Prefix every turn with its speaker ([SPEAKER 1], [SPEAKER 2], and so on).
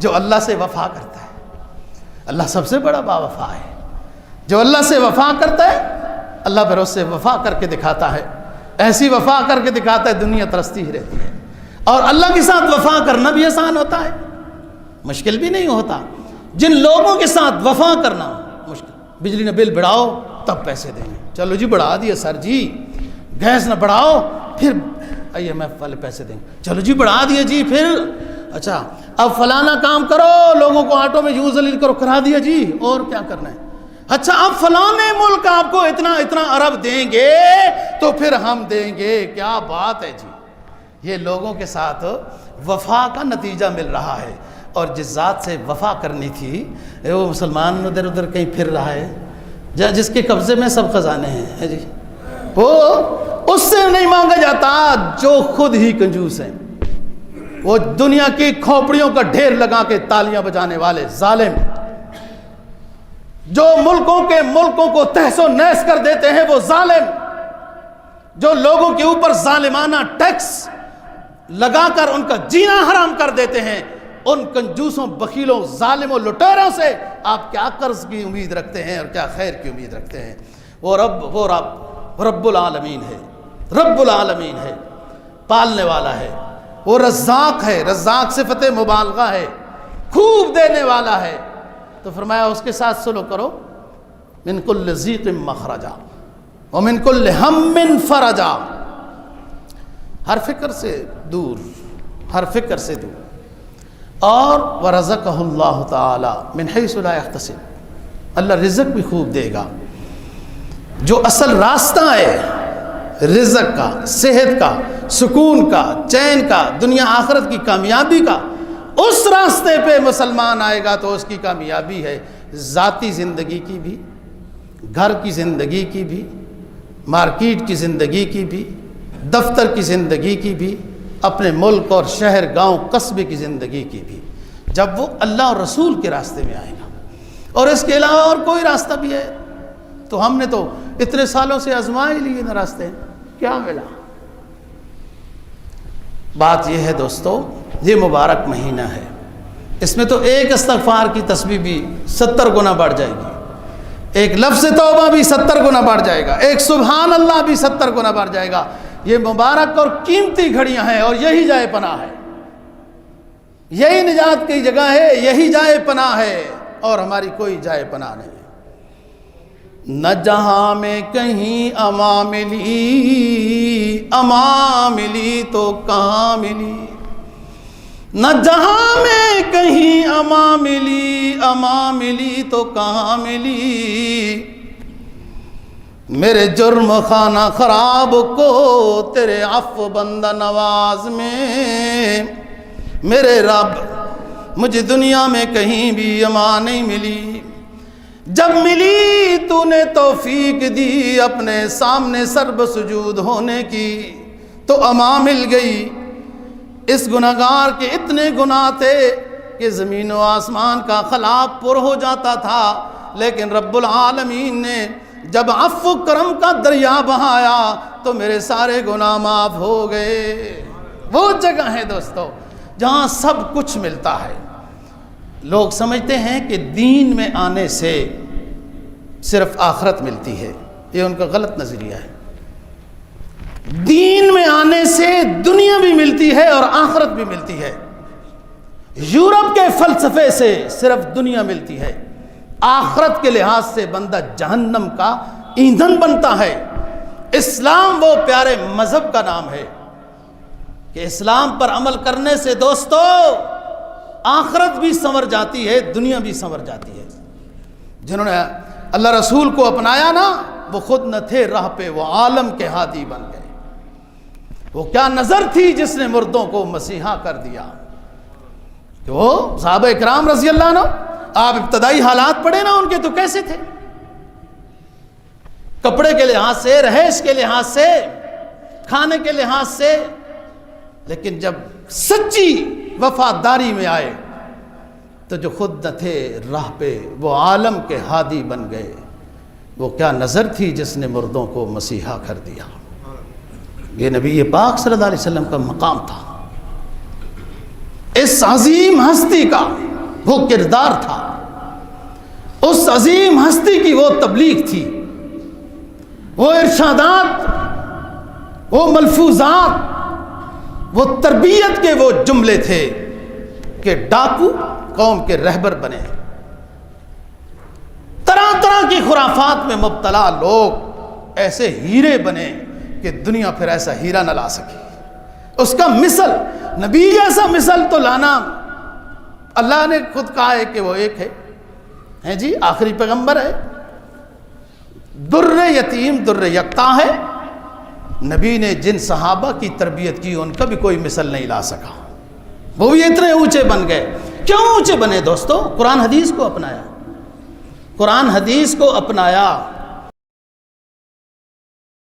[SPEAKER 1] جو اللہ سے وفا کرتا ہے۔ اللہ سب سے بڑا با وفا ہے۔ جو اللہ سے وفا کرتا ہے اللہ پھر اس سے وفا کر کے دکھاتا ہے، ایسی وفا کر کے دکھاتا ہے دنیا ترستی ہی رہتی ہے۔ اور اللہ کے ساتھ وفا کرنا بھی آسان ہوتا ہے، مشکل بھی نہیں ہوتا۔ جن لوگوں کے ساتھ وفا کرنا مشکل، بجلی نہ بل بڑھاؤ تب پیسے دیں گے، چلو جی بڑھا دیا سر جی، گیس نہ بڑھاؤ پھر IMF والے پیسے دیں گے، چلو جی بڑھا دیا جی، پھر اچھا اب فلانا کام کرو، لوگوں کو آٹو میں یوں ذلیل کرو، کرا دیا جی، اور کیا کرنا ہے؟ اچھا اب فلانے ملک آپ کو اتنا ارب دیں گے تو پھر ہم دیں گے، کیا بات ہے جی۔ یہ لوگوں کے ساتھ وفا کا نتیجہ مل رہا ہے۔ اور جس ذات سے وفا کرنی تھی وہ مسلمان ادھر ادھر کہیں پھر رہا ہے، جس کے قبضے میں سب خزانے ہیں جی، وہ اس سے نہیں مانگا جاتا جو خود ہی کنجوس ہیں، وہ دنیا کی کھوپڑیوں کا ڈھیر لگا کے تالیاں بجانے والے ظالم، جو ملکوں کو تہس و نیس کر دیتے ہیں وہ ظالم، جو لوگوں کے اوپر ظالمانہ ٹیکس لگا کر ان کا جینا حرام کر دیتے ہیں، ان کنجوسوں، بخیلوں، ظالموں، لٹیروں سے آپ کیا قرض کی امید رکھتے ہیں اور کیا خیر کی امید رکھتے ہیں؟ وہ رب العالمین ہے، رب العالمین ہے، پالنے والا ہے، وہ رزاق ہے، رزاق صفت مبالغہ ہے، خوب دینے والا ہے۔ تو فرمایا اس کے ساتھ سلو کرو، من کل ضیق مخرجا ومن کل ہم فرجا، ہر فکر سے دور، ہر فکر سے دور۔ اور وَرَزَقَهُ اللَّهُ تَعَالَى مِنْ حَيْثُ لَا يَحْتَسِبُ، اللہ رزق بھی خوب دے گا۔ جو اصل راستہ ہے رزق کا، صحت کا، سکون کا، چین کا، دنیا آخرت کی کامیابی کا، اس راستے پہ مسلمان آئے گا تو اس کی کامیابی ہے، ذاتی زندگی کی بھی، گھر کی زندگی کی بھی، مارکیٹ کی زندگی کی بھی، دفتر کی زندگی کی بھی، اپنے ملک اور شہر، گاؤں، قصبے کی زندگی کی بھی، جب وہ اللہ اور رسول کے راستے میں آئے گا۔ اور اس کے علاوہ اور کوئی راستہ بھی ہے تو ہم نے تو اتنے سالوں سے آزما ہی لیے نا راستے، کیا ملا؟ بات یہ ہے دوستو، یہ مبارک مہینہ ہے، اس میں تو ایک استغفار کی تسبیح بھی 70 گنا بڑھ جائے گی، ایک لفظ توبہ بھی 70 گنا بڑھ جائے گا، ایک سبحان اللہ بھی 70 گنا بڑھ جائے گا۔ یہ مبارک اور قیمتی گھڑیاں ہیں اور یہی جائے پناہ ہے، یہی نجات کی جگہ ہے، یہی جائے پناہ ہے، اور ہماری کوئی جائے پناہ نہیں ہے۔ نہ جہاں میں کہیں امان ملی تو کہاں ملی، نہ جہاں میں کہیں امان ملی تو کہاں ملی، میرے جرم خانہ خراب کو تیرے عفو بندہ نواز میں، میرے رب مجھے دنیا میں کہیں بھی امان نہیں ملی، جب ملی تو نے توفیق دی اپنے سامنے سرب سجود ہونے کی تو امان مل گئی۔ اس گناہگار کے اتنے گناہ تھے کہ زمین و آسمان کا خلا پر ہو جاتا تھا، لیکن رب العالمین نے جب عفو کرم کا دریا بہایا تو میرے سارے گناہ معاف ہو گئے۔ وہ جگہ ہے دوستو جہاں سب کچھ ملتا ہے۔ لوگ سمجھتے ہیں کہ دین میں آنے سے صرف آخرت ملتی ہے، یہ ان کا غلط نظریہ ہے۔ دین میں آنے سے دنیا بھی ملتی ہے اور آخرت بھی ملتی ہے۔ یورپ کے فلسفے سے صرف دنیا ملتی ہے، آخرت کے لحاظ سے بندہ جہنم کا ایندھن بنتا ہے۔ اسلام وہ پیارے مذہب کا نام ہے کہ اسلام پر عمل کرنے سے دوستو آخرت بھی سنور جاتی ہے، دنیا بھی سنور جاتی ہے۔ جنہوں نے اللہ رسول کو اپنایا نا، وہ خود نہ تھے راہ پہ، وہ عالم کے ہادی بن گئے۔ وہ کیا نظر تھی جس نے مردوں کو مسیحا کر دیا؟ کہ وہ صحابہ اکرام رضی اللہ عنہ، آپ ابتدائی حالات پڑھے نا ان کے تو کیسے تھے، کپڑے کے لحاظ سے، رہائش کے لحاظ سے، کھانے کے لحاظ سے، لیکن جب سچی وفاداری میں آئے تو جو خود نہ تھے راہ پہ وہ عالم کے ہادی بن گئے۔ وہ کیا نظر تھی جس نے مردوں کو مسیحا کر دیا؟ یہ نبی پاک صلی اللہ علیہ وسلم کا مقام تھا۔ اس عظیم ہستی کا وہ کردار تھا، اس عظیم ہستی کی وہ تبلیغ تھی، وہ ارشادات، وہ ملفوظات، وہ تربیت کے وہ جملے تھے کہ ڈاکو قوم کے رہبر بنے، طرح طرح کی خرافات میں مبتلا لوگ ایسے ہیرے بنے کہ دنیا پھر ایسا ہیرا نہ لا سکی۔ اس کا مثل، نبی جیسا مثل تو لانا، اللہ نے خود کہا ہے کہ وہ ایک ہے جی، آخری پیغمبر ہے، در یتیم در یکتا ہے۔ نبی نے جن صحابہ کی تربیت کی ان کا بھی کوئی مثل نہیں لا سکا، وہ بھی اتنے اونچے بن گئے۔ کیوں اونچے بنے دوستو؟ قرآن حدیث کو اپنایا، قرآن حدیث کو اپنایا۔